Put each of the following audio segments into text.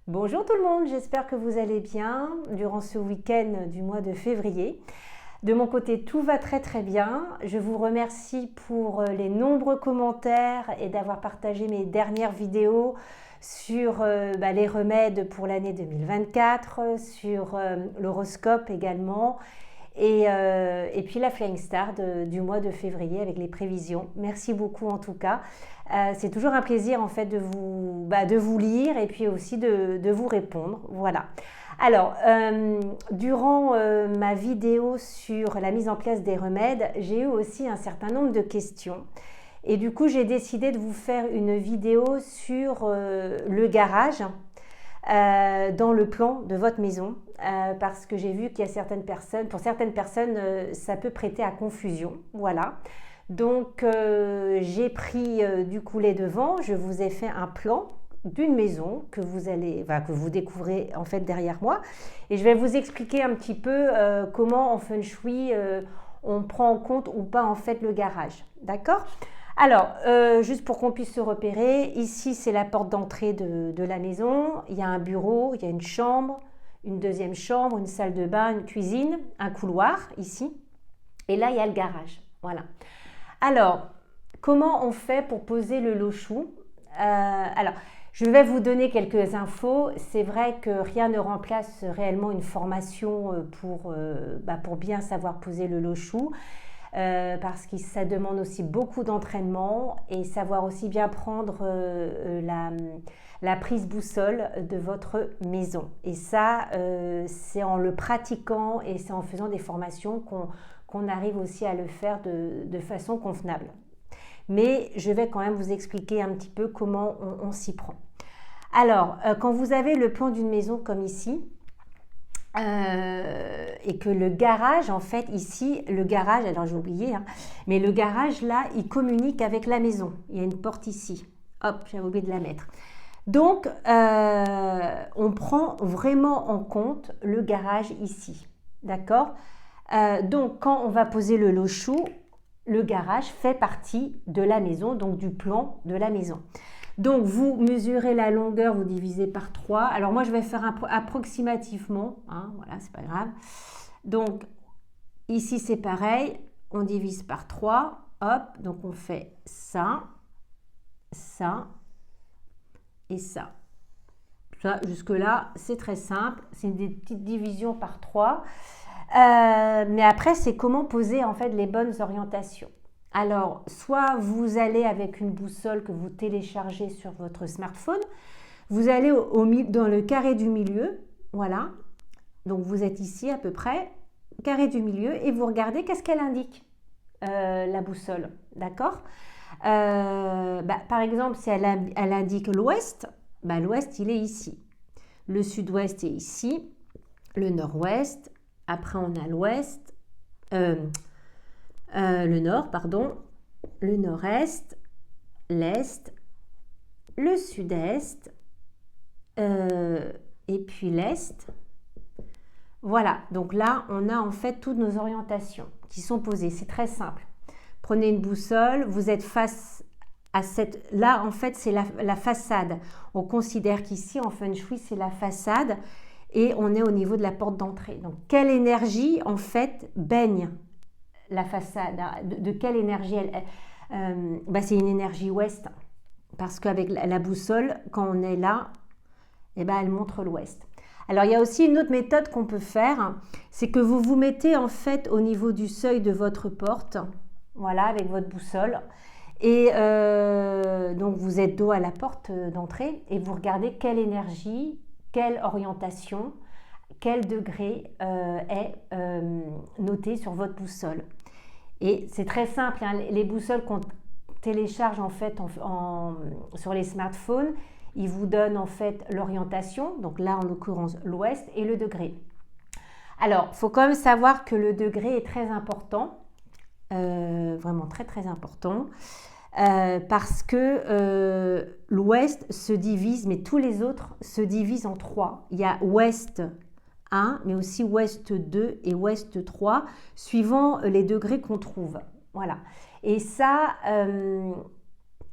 Bonjour tout le monde, j'espère que vous allez bien durant ce week-end du mois de février. De mon côté, tout va très bien. Je vous remercie pour les nombreux commentaires et d'avoir partagé mes dernières vidéos sur les remèdes pour l'année 2024, sur l'horoscope également et puis la Flying Star du mois de février avec les prévisions. Merci beaucoup en tout cas. C'est toujours un plaisir en fait de vous lire et puis aussi de vous répondre. Voilà. Alors, durant ma vidéo sur la mise en place des remèdes, j'ai eu aussi un certain nombre de questions. Et du coup, j'ai décidé de vous faire une vidéo sur le garage dans le plan de votre maison parce que j'ai vu qu'il y a pour certaines personnes, ça peut prêter à confusion. Voilà. Donc, j'ai pris du coup les devants. Je vous ai fait un plan d'une maison que vous découvrez en fait derrière moi. Et je vais vous expliquer un petit peu comment en Feng Shui on prend en compte ou pas en fait le garage. D'accord ? Alors, juste pour qu'on puisse se repérer, ici c'est la porte d'entrée de la maison. Il y a un bureau, il y a une chambre, une deuxième chambre, une salle de bain, une cuisine, un couloir ici. Et là, il y a le garage. Voilà. Alors, comment on fait pour poser le lo shu ? Alors, je vais vous donner quelques infos. C'est vrai que rien ne remplace réellement une formation pour bien savoir poser le lo shu. Parce que ça demande aussi beaucoup d'entraînement et savoir aussi bien prendre la prise boussole de votre maison. Et ça, c'est en le pratiquant et c'est en faisant des formations qu'on arrive aussi à le faire de façon convenable. Mais je vais quand même vous expliquer un petit peu comment on s'y prend. Alors, quand vous avez le plan d'une maison comme ici, et que le garage, en fait, ici, le garage, alors j'ai oublié, mais le garage, là, il communique avec la maison. Il y a une porte ici. Hop, j'avais oublié de la mettre. Donc, on prend vraiment en compte le garage ici. D'accord ? Donc, quand on va poser le lo shu, le garage fait partie de la maison, donc du plan de la maison. Donc, vous mesurez la longueur, vous divisez par 3. Alors, moi, je vais faire approximativement. Voilà, c'est pas grave. Donc, ici, c'est pareil. On divise par 3. Hop, donc on fait ça, ça et ça. Ça, jusque-là, c'est très simple. C'est des petites divisions par 3. Mais après, c'est comment poser, en fait, les bonnes orientations. Alors, soit vous allez avec une boussole que vous téléchargez sur votre smartphone, vous allez dans le carré du milieu, voilà, donc vous êtes ici à peu près, carré du milieu, et vous regardez qu'est-ce qu'elle indique, la boussole, d'accord ? Par exemple, si elle indique l'ouest, l'ouest il est ici, le sud-ouest est ici, le nord-ouest, après on a l'ouest, le nord, pardon, le nord-est, l'est, le sud-est et puis l'est. Voilà, donc là, on a en fait toutes nos orientations qui sont posées. C'est très simple. Prenez une boussole, vous êtes face à cette... Là, en fait, c'est la façade. On considère qu'ici, en Feng Shui, c'est la façade et on est au niveau de la porte d'entrée. Donc, quelle énergie, en fait, baigne la façade, de quelle énergie c'est une énergie ouest, parce qu'avec la boussole, quand on est là, elle montre l'ouest. Alors, il y a aussi une autre méthode qu'on peut faire, c'est que vous vous mettez en fait au niveau du seuil de votre porte, voilà, avec votre boussole, et donc vous êtes dos à la porte d'entrée, et vous regardez quelle énergie, quelle orientation, quel degré est noté sur votre boussole. Et c'est très simple, les boussoles qu'on télécharge en fait sur les smartphones, ils vous donnent en fait l'orientation, donc là en l'occurrence l'ouest, et le degré. Alors, il faut quand même savoir que le degré est très important, vraiment très important, parce que l'ouest se divise, mais tous les autres se divisent en 3. Il y a ouest 1, mais aussi ouest 2 et ouest 3, suivant les degrés qu'on trouve. Voilà. Et ça,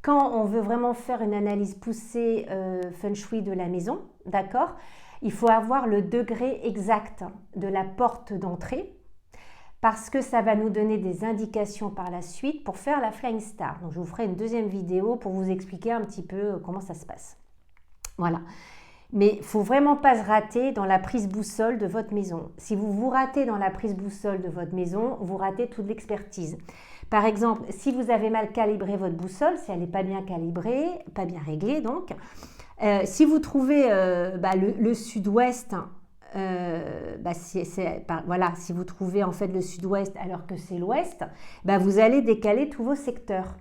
quand on veut vraiment faire une analyse poussée Feng Shui de la maison, d'accord, il faut avoir le degré exact de la porte d'entrée parce que ça va nous donner des indications par la suite pour faire la Flying Star. Donc, je vous ferai une deuxième vidéo pour vous expliquer un petit peu comment ça se passe. Voilà. Mais il ne faut vraiment pas se rater dans la prise boussole de votre maison. Si vous vous ratez dans la prise boussole de votre maison, vous ratez toute l'expertise. Par exemple, si vous avez mal calibré votre boussole, si elle n'est pas bien calibrée, pas bien réglée donc, si vous trouvez le sud-ouest, voilà, si vous trouvez en fait le sud-ouest alors que c'est l'ouest, vous allez décaler tous vos secteurs.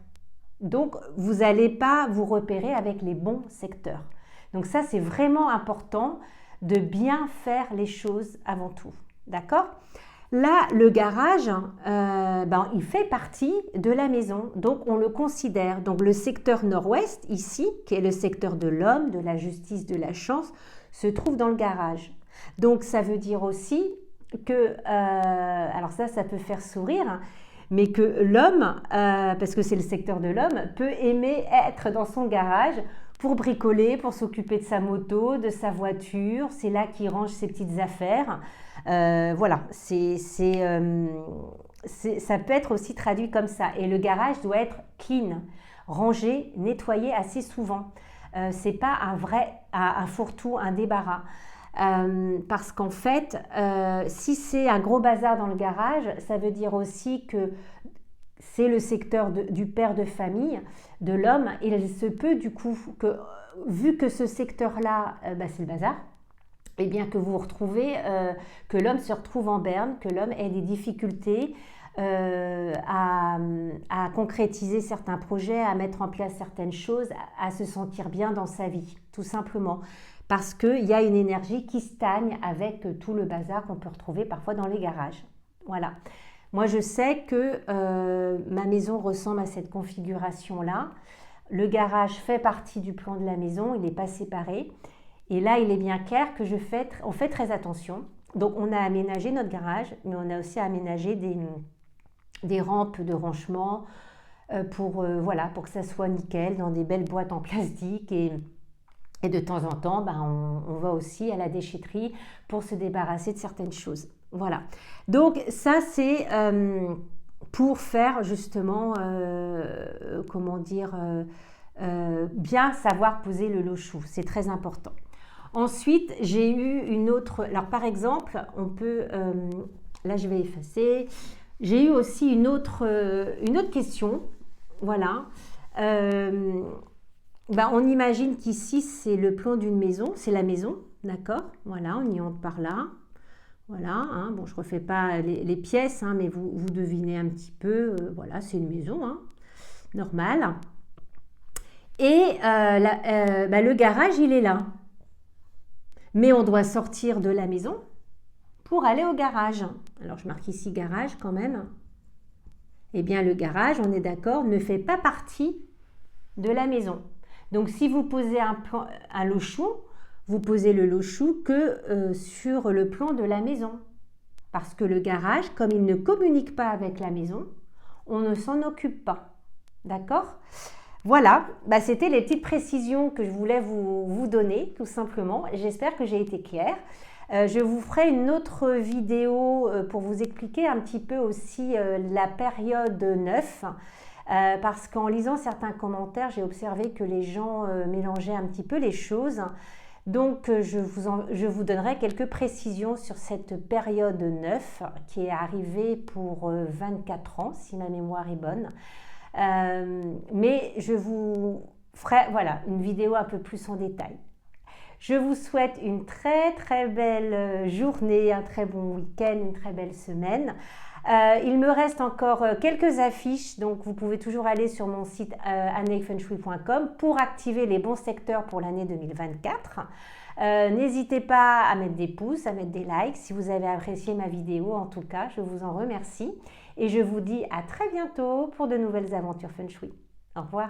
Donc, vous n'allez pas vous repérer avec les bons secteurs. Donc ça, c'est vraiment important de bien faire les choses avant tout. D'accord ? Là, le garage, il fait partie de la maison, donc on le considère. Donc le secteur nord-ouest, ici, qui est le secteur de l'homme, de la justice, de la chance, se trouve dans le garage. Donc ça veut dire aussi que, alors ça peut faire sourire, mais que l'homme, parce que c'est le secteur de l'homme, peut aimer être dans son garage pour bricoler, pour s'occuper de sa moto, de sa voiture. C'est là qu'il range ses petites affaires. Voilà, ça peut être aussi traduit comme ça. Et le garage doit être clean, rangé, nettoyé assez souvent. C'est pas un fourre-tout, un débarras. Parce qu'en fait, si c'est un gros bazar dans le garage, ça veut dire aussi que c'est le secteur du père de famille, de l'homme. Il se peut du coup que, vu que ce secteur-là, c'est le bazar, et bien que vous retrouvez, que l'homme se retrouve en berne, que l'homme ait des difficultés à concrétiser certains projets, à mettre en place certaines choses, à se sentir bien dans sa vie, tout simplement. Parce qu'il y a une énergie qui stagne avec tout le bazar qu'on peut retrouver parfois dans les garages. Voilà. Moi, je sais que ma maison ressemble à cette configuration-là. Le garage fait partie du plan de la maison, il n'est pas séparé. Et là, il est bien clair que on fait très attention. Donc, on a aménagé notre garage, mais on a aussi aménagé des rampes de rangement pour que ça soit nickel, dans des belles boîtes en plastique. Et de temps en temps, on va aussi à la déchetterie pour se débarrasser de certaines choses. Voilà. Donc, ça, c'est pour faire justement, bien savoir poser le lo-shu. C'est très important. Ensuite, j'ai eu une autre... Alors, par exemple, on peut... là, je vais effacer. J'ai eu aussi une autre question. Voilà. On imagine qu'ici, c'est le plan d'une maison. C'est la maison, d'accord ? Voilà, on y entre par là. Voilà. Hein. Bon, je ne refais pas les pièces, hein, mais vous devinez un petit peu. Voilà, c'est une maison, hein, normale. Et le garage, il est là. Mais on doit sortir de la maison pour aller au garage. Alors, je marque ici garage quand même. Eh bien, le garage, on est d'accord, ne fait pas partie de la maison. Donc, si vous posez un lo-shu, vous posez le lo-shu que sur le plan de la maison. Parce que le garage, comme il ne communique pas avec la maison, on ne s'en occupe pas. D'accord ? Voilà, c'était les petites précisions que je voulais vous donner, tout simplement. J'espère que j'ai été claire. Je vous ferai une autre vidéo pour vous expliquer un petit peu aussi la période 9. Parce qu'en lisant certains commentaires, j'ai observé que les gens mélangeaient un petit peu les choses. Donc, je vous donnerai quelques précisions sur cette période 9 qui est arrivée pour 24 ans, si ma mémoire est bonne. Mais je vous ferai une vidéo un peu plus en détail. Je vous souhaite une très très belle journée, un très bon week-end, une très belle semaine. Il me reste encore quelques affiches, donc vous pouvez toujours aller sur mon site anneifengshui.com pour activer les bons secteurs pour l'année 2024. N'hésitez pas à mettre des pouces, à mettre des likes si vous avez apprécié ma vidéo. En tout cas, je vous en remercie et je vous dis à très bientôt pour de nouvelles aventures Feng Shui. Au revoir.